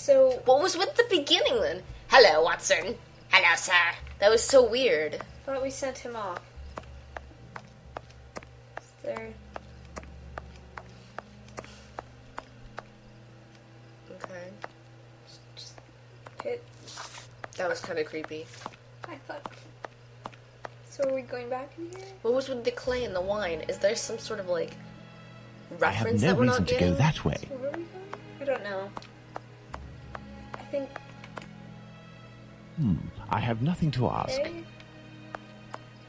So... What was with the beginning, then? Hello, Watson. Hello, sir. That was so weird. I thought we sent him off. Is there... Okay. Just hit... That was kind of creepy. I thought... So are we going back in here? What was with the clay and the wine? Is there some sort of, like, I have reference no that we're reason not to getting? go that way. Where are we going? I don't know. I think... I have nothing to ask. Okay.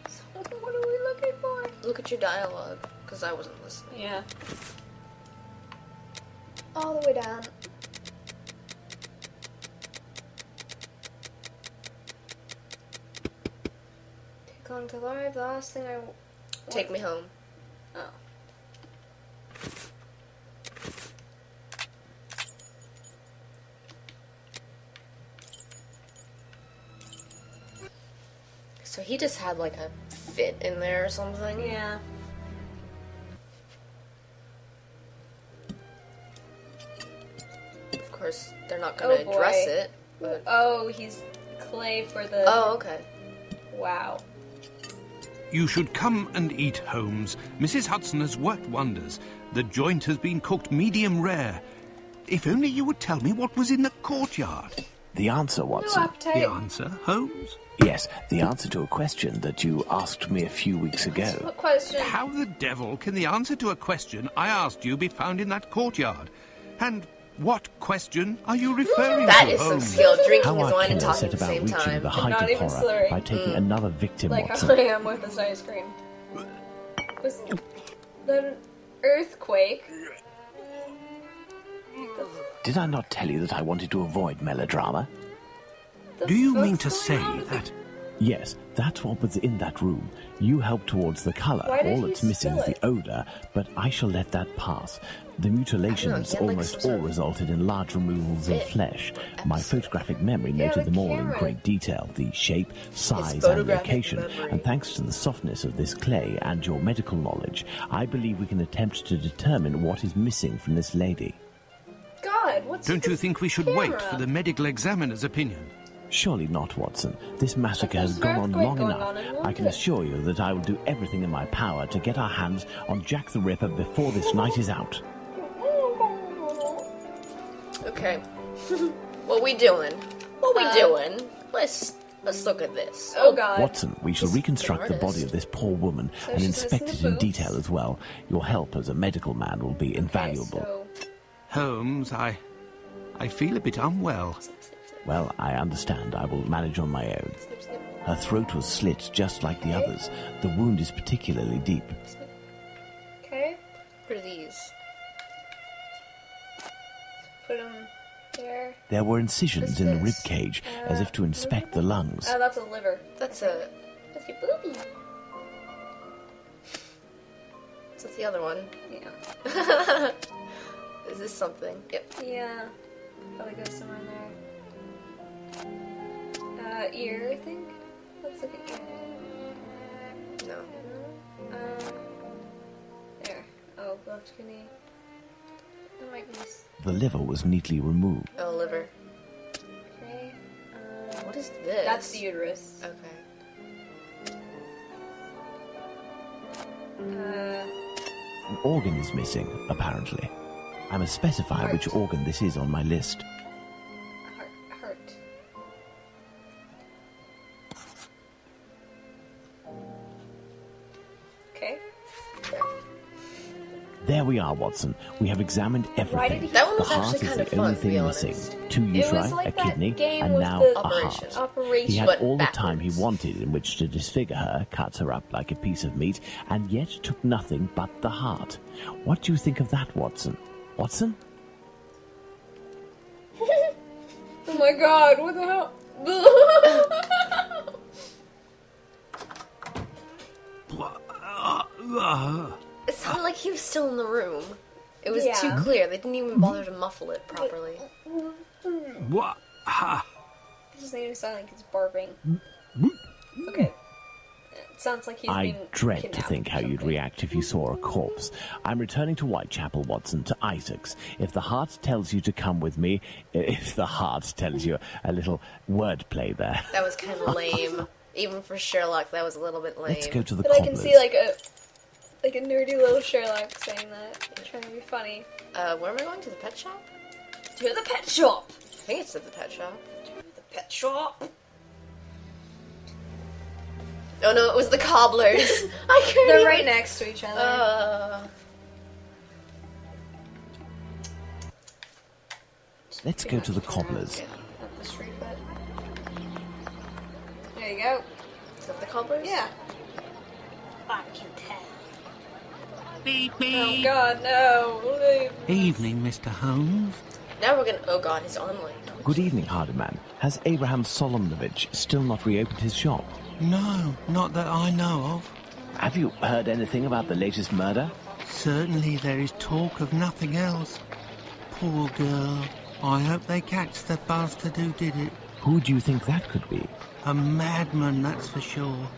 So what are we looking for? Look at your dialogue, because I wasn't listening. Yeah. All the way down. Take long to arrive. The last thing I... Take me home. Oh. So he just had, like, a fit in there or something? Yeah. Of course, they're not gonna Oh, boy. address it. But... Oh, he's clay for the... Oh, okay. Wow. You should come and eat, Holmes. Mrs. Hudson has worked wonders. The joint has been cooked medium rare. If only you would tell me what was in the courtyard. The answer, No Watson. appetite. The answer, Holmes? Yes, the answer to a question that you asked me a few weeks ago. What question? How the devil can the answer to a question I asked you be found in that courtyard? And what question are you referring That to, is some Holmes? skill, drinking How his our wine and killer talking set at the about same reaching time. the height not of even horror slurring. by taking another victim, Like Watson. I am with this ice cream. Was that an earthquake? Did I not tell you that I wanted to avoid melodrama? Do you mean to What's say going on? that... Yes, that's what was in that room. You helped towards the colour. Why did All he that's missing is spill the odour, but I shall let that pass. The mutilations he had, like, almost some sort all of resulted in large removals of bit flesh. My episode. photographic memory Yeah, noted the them all in camera. great detail, the shape, size and photographic location. memory. And thanks to the softness of this clay and your medical knowledge, I believe we can attempt to determine what is missing from this lady. God, what's Don't you this think we should camera? wait for the medical examiner's opinion? Surely not, Watson. This massacre has There's gone on an earthquake long going enough. on in I can London. assure you that I will do everything in my power to get our hands on Jack the Ripper before this night is out. Okay. What we doing? What we doing? Let's look at this. Oh God. Watson, we shall He's an reconstruct the body artist. of this poor woman So and she's inspect missing it the in boobs? detail as well. Your help as a medical man will be invaluable. So, Holmes, I feel a bit unwell. Well, I understand. I will manage on my own. Snip, snip. Her throat was slit just like the others. The wound is particularly deep. okay. What are these? Put him there. There were incisions What's in the this? rib cage as if to inspect the lungs. Oh, that's a liver. That's That's your boobie. That's the other one. Yeah. Is this something? Yep. Yeah. Probably goes somewhere in there. Ear, I think. Let's look at ear. No. There. Oh, left kidney. That might be. The liver was neatly removed. Oh, liver. Okay. What is this? That's the uterus. Okay. An organ is missing, apparently. I must specify Heart. which organ this is on my list. Heart. Okay. There we are, Watson. We have examined Why everything. did he- That one The was heart actually is kind of the fun, only to thing be missing. honest. 2 It was uteri, like a that kidney, game and with now the a Operation. heart. Operation. He had But all the time he backwards. wanted in which to disfigure her, cut her up like a piece of meat, and yet took nothing but the heart. What do you think of that, Watson? Watson? Oh my God! What the hell? It sounded like he was still in the room. It was Yeah. too clear. They didn't even bother to muffle it properly. What? Ha! This doesn't even sound like it's barking. Okay. sounds like he's I being dread to kidnapped think or how you'd something. react if you saw a corpse. I'm returning to Whitechapel, Watson, to Isaac's. If the heart tells you to come with me, if the heart tells you, a little wordplay there. That was kind of lame. Even for Sherlock, that was a little bit lame. Let's go to the But I cobblers. can see like a nerdy little Sherlock saying that, trying to be funny. Where am I going? To the pet shop? To the pet shop. I think it's to the pet shop. To the pet shop. Oh no, it was the cobblers. I couldn't. They're even- right next to each other. Let's go to the cobblers. Up the street, but there you go. Is that the cobblers? Yeah. I can tell. Beep, Oh beep. God, no! Evening, Mr. Holmes. Now we're gonna. Oh god, he's online. Good evening, Hardyman. Has Abraham Solomonovich still not reopened his shop? No, not that I know of. Have you heard anything about the latest murder? Certainly there is talk of nothing else. Poor girl. I hope they catch the bastard who did it. Who do you think that could be? A madman, that's for sure.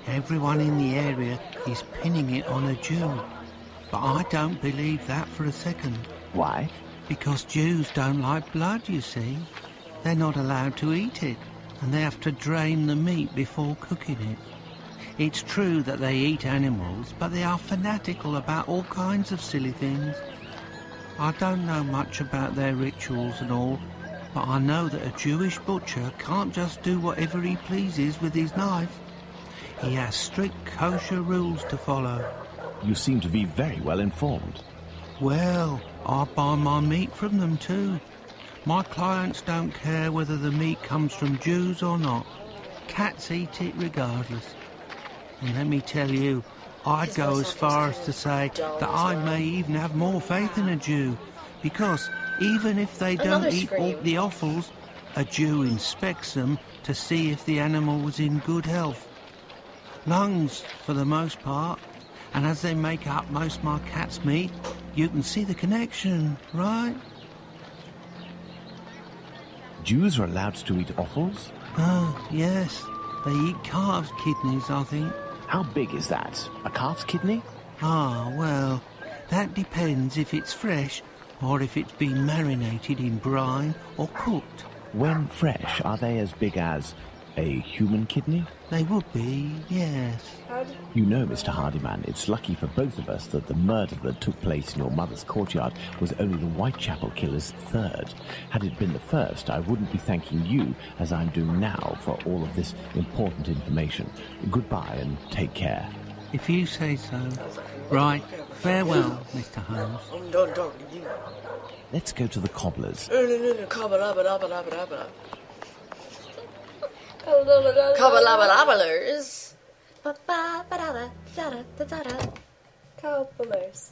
Everyone in the area is pinning it on a Jew. But I don't believe that for a second. Why? Because Jews don't like blood, you see. They're not allowed to eat it, and they have to drain the meat before cooking it. It's true that they eat animals, but they are fanatical about all kinds of silly things. I don't know much about their rituals and all, but I know that a Jewish butcher can't just do whatever he pleases with his knife. He has strict kosher rules to follow. You seem to be very well informed. Well, I buy my meat from them too. My clients don't care whether the meat comes from Jews or not. Cats eat it regardless. And let me tell you, I'd go as far as to say that I may even have more faith in a Jew, because even if they don't Another eat all scream. the offals, a Jew inspects them to see if the animal was in good health. Lungs, for the most part. And as they make up most of my cat's meat, you can see the connection, right? Jews are allowed to eat offals? Oh, yes. They eat calves' kidneys, I think. How big is that? A calf's kidney? Ah, well, that depends if it's fresh or if it's been marinated in brine or cooked. When fresh, are they as big as a human kidney? They would be, yes. You know, Mr. Hardyman, it's lucky for both of us that the murder that took place in your mother's courtyard was only the Whitechapel killer's third. Had it been the first, I wouldn't be thanking you, as I'm doing now, for all of this important information. Goodbye and take care. If you say so. Right, farewell, Mr. Holmes. I'm done talking to you. Let's go to the cobblers. Cobblers. Cobblers.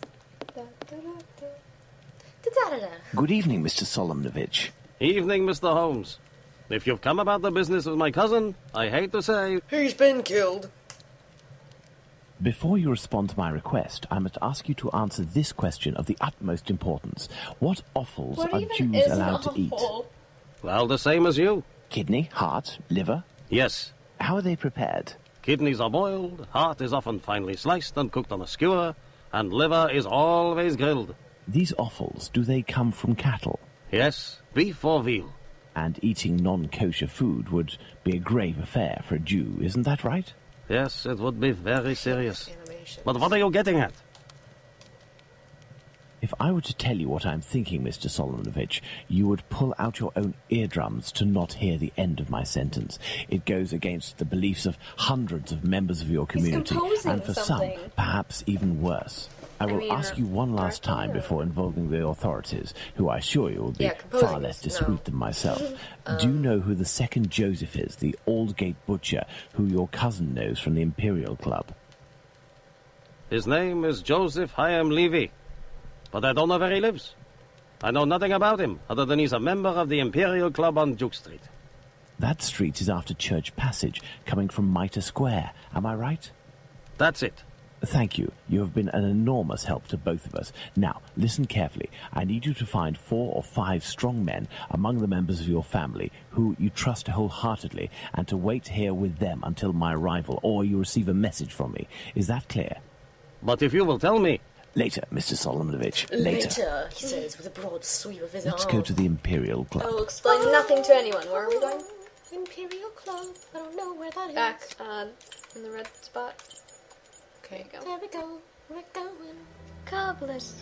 Good evening, Mr. Solomonovich. Evening, Mr. Holmes. If you've come about the business with my cousin, I hate to say... He's been killed. Before you respond to my request, I must ask you to answer this question of the utmost importance. What offals What are even Jews is an allowed to eat? offal? Well, the same as you. Kidney, heart, liver? Yes. How are they prepared? Kidneys are boiled, heart is often finely sliced and cooked on a skewer, and liver is always grilled. These offals, do they come from cattle? Yes, beef or veal. And eating non-kosher food would be a grave affair for a Jew, isn't that right? Yes, it would be very serious. Animation. But what are you getting at? If I were to tell you what I'm thinking, Mr. Solomonovich, you would pull out your own eardrums to not hear the end of my sentence. It goes against the beliefs of hundreds of members of your community, composing and for something. some, perhaps even worse. I will mean, ask you one last time before involving the authorities, who I assure you will be Yeah, composing far less is- discreet no. than myself. Do you know who the second Joseph is, the Aldgate butcher, who your cousin knows from the Imperial Club? His name is Joseph Chaim Levy, but I don't know where he lives. I know nothing about him, other than he's a member of the Imperial Club on Duke Street. That street is after Church Passage, coming from Mitre Square. Am I right? That's it. Thank you. You have been an enormous help to both of us. Now, listen carefully. I need you to find 4 or 5 strong men among the members of your family who you trust wholeheartedly, and to wait here with them until my arrival, or you receive a message from me. Is that clear? But if you will tell me... Later, Mr. Solomonovich. Later. He says with a broad sweep of his Let's arm. go to the Imperial Club. I will explain nothing to anyone. Where are we going? Imperial Club. I don't know where that is. Back in the red spot. Okay. There we go. We're going. Cobblers.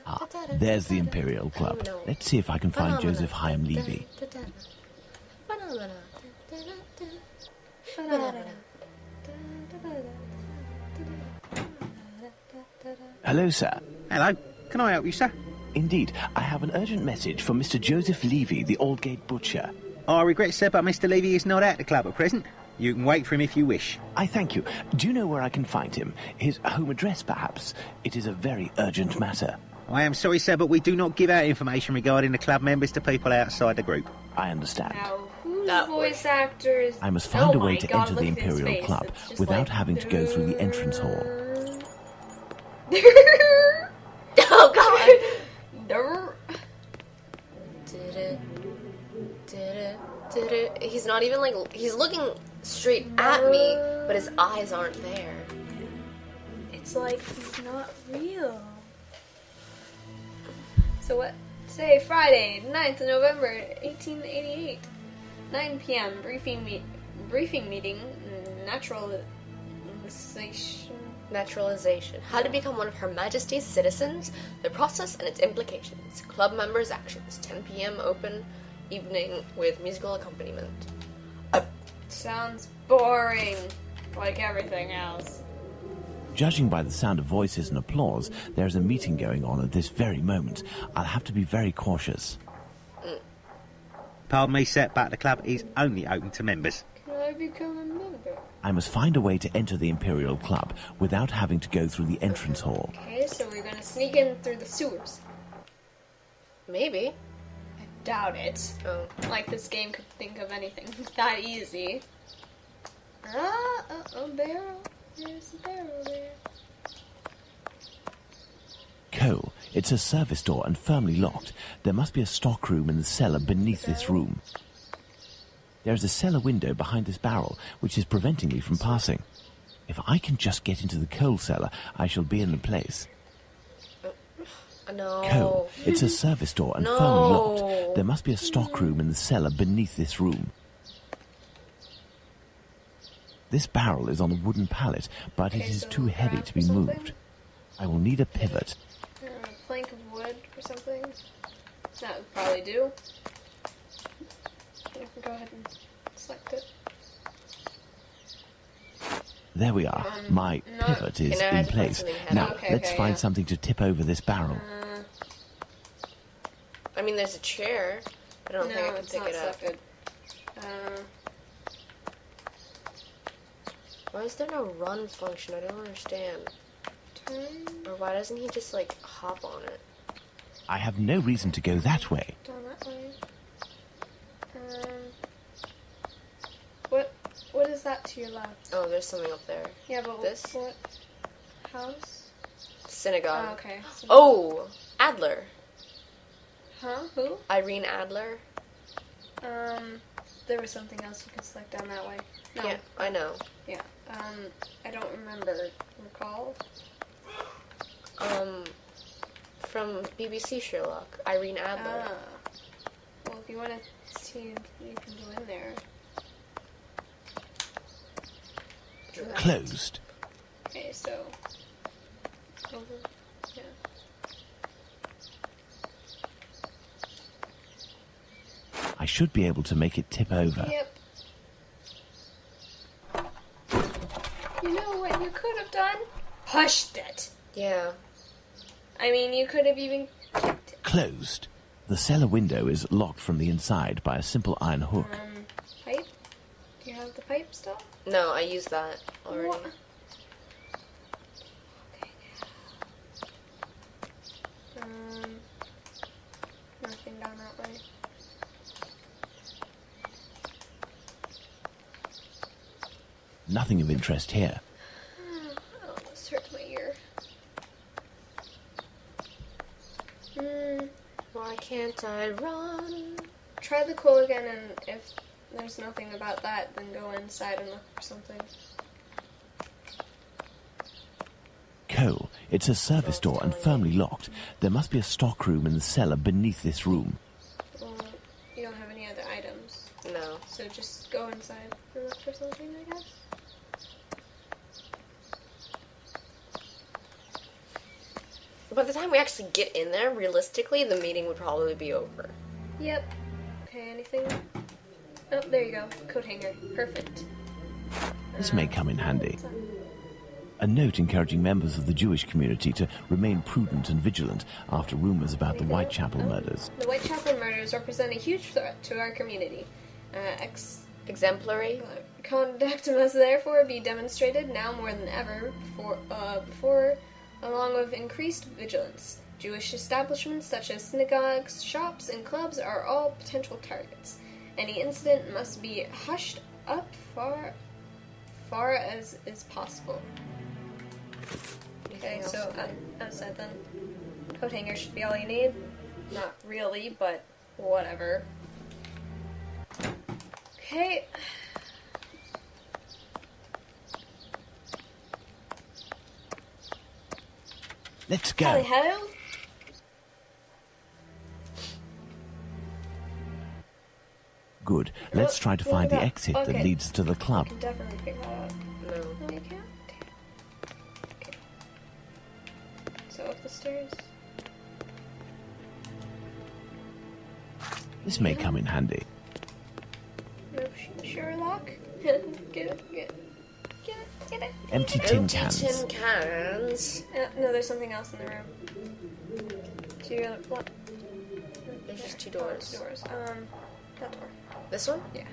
Ah, there's the Imperial Club. Let's see if I can find Joseph Hyam Levy. Hello, sir. Hello. Can I help you, sir? Indeed, I have an urgent message from Mr. Joseph Levy, the Aldgate butcher. I regret, sir, but Mr. Levy is not at the club at present. You can wait for him if you wish. I thank you. Do you know where I can find him? His home address, perhaps? It is a very urgent matter. I am sorry, sir, but we do not give out information regarding the club members to people outside the group. I understand. Now, whose That voice actors? I must find Oh a way my to God, enter the look at his Imperial face. Club It's just without like, having to go through the entrance hall. Oh, God. He's not even like... He's looking straight at me, but his eyes aren't there. It's like he's not real. So what? Today, Friday, 9th of November, 1888. 9 p.m. Briefing meeting. Naturalization. How to become one of Her Majesty's citizens, the process and its implications. Club members' actions. 10 p.m. open evening with musical accompaniment. Sounds boring, like everything else. Judging by the sound of voices and applause, there is a meeting going on at this very moment. I'll have to be very cautious. Pardon me, sir, but the club is only open to members. Can I become a member? I must find a way to enter the Imperial Club without having to go through the entrance hall. Okay, so we're gonna sneak in through the sewers. Maybe. I doubt it. Oh. Like this game could think of anything that easy. A barrel. There's a barrel there. Cole, it's a service door and firmly locked. There must be a stock room in the cellar beneath this room. There is a cellar window behind this barrel, which is preventing me from passing. If I can just get into the coal cellar, I shall be in the place. No. Cole, it's a service door and No. firmly locked. There must be a stock room in the cellar beneath this room. This barrel is on a wooden pallet, but it Okay, is so too heavy grab to be something? moved. I will need a pivot. A plank of wood or something. That would probably do. You can go ahead and select it. There we are. My no. pivot is Okay, now I in have to find place. something heavy. Now, Okay, let's okay, find yeah. something to tip over this barrel. I mean, there's a chair. I don't think I No, can it's pick not it up. selected. Why is there no run function? I don't understand. Turn Or why doesn't he just, like, hop on it? I have no reason to go that way. down that way. What is that to your left? Oh, there's something up there. Yeah, but This? what house? Synagogue. Oh, okay. So- Oh! Adler. Huh? Who? Irene Adler. There was something else you could select down that way. No. Yeah, I know. Yeah. I don't recall. From BBC Sherlock. Irene Adler. Well, if you want to see, you can go in there. Closed. Okay, so over. Yeah. I should be able to make it tip over. Yep. You know what you could have done? Pushed it. Yeah. I mean, you could have even kept it. Closed. The cellar window is locked from the inside by a simple iron hook. Pipe? Do you have the pipe still? No, I used that already. What? Okay. Nothing down that way. Nothing of interest here. Why can't I run? Try the coal again, and if there's nothing about that, then go inside and look for something. Coal. It's a service door and firmly locked. There must be a stock room in the cellar beneath this room. Well, you don't have any other items. No. So just go inside and look for something, I guess. By the time we actually get in there, realistically, the meeting would probably be over. Yep. Okay, anything? Oh, there you go. Coat hanger. Perfect. This may come in handy. A note encouraging members of the Jewish community to remain prudent and vigilant after rumours about the Whitechapel murders. The Whitechapel murders represent a huge threat to our community. Exemplary. Conduct must therefore be demonstrated now more than ever before along with increased vigilance. Jewish establishments such as synagogues, shops, and clubs are all potential targets. Any incident must be hushed up far as is possible. Okay, so outside then. Coat hanger should be all you need. Not really, but whatever. Okay. Let's go. Hello. Good. Let's try to find the exit that Okay. leads to the I club. can definitely pick that up. No. No, you can't? Okay. So up the stairs. This may come in handy. No, Sherlock. Get it. Empty tin Empty cans. tin cans. No, there's something else in the room. Two other what? There's just two Oh, doors. two doors. That door. This one? Yeah.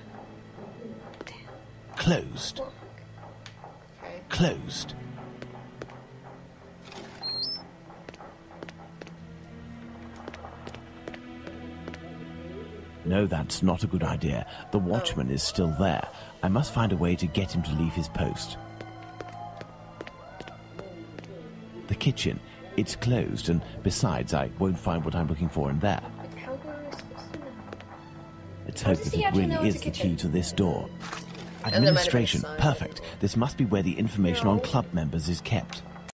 Closed. Lock. Okay. Closed. No, that's not a good idea. The watchman is still there. I must find a way to get him to leave his post. The kitchen. It's closed, and besides, I won't find what I'm looking for in there. How am I supposed to know? Let's How hope does that he it actually really know it's is a the kitchen? key to this door. And there might have been a Administration. sign. Perfect. This must be where the information on No. club members is kept.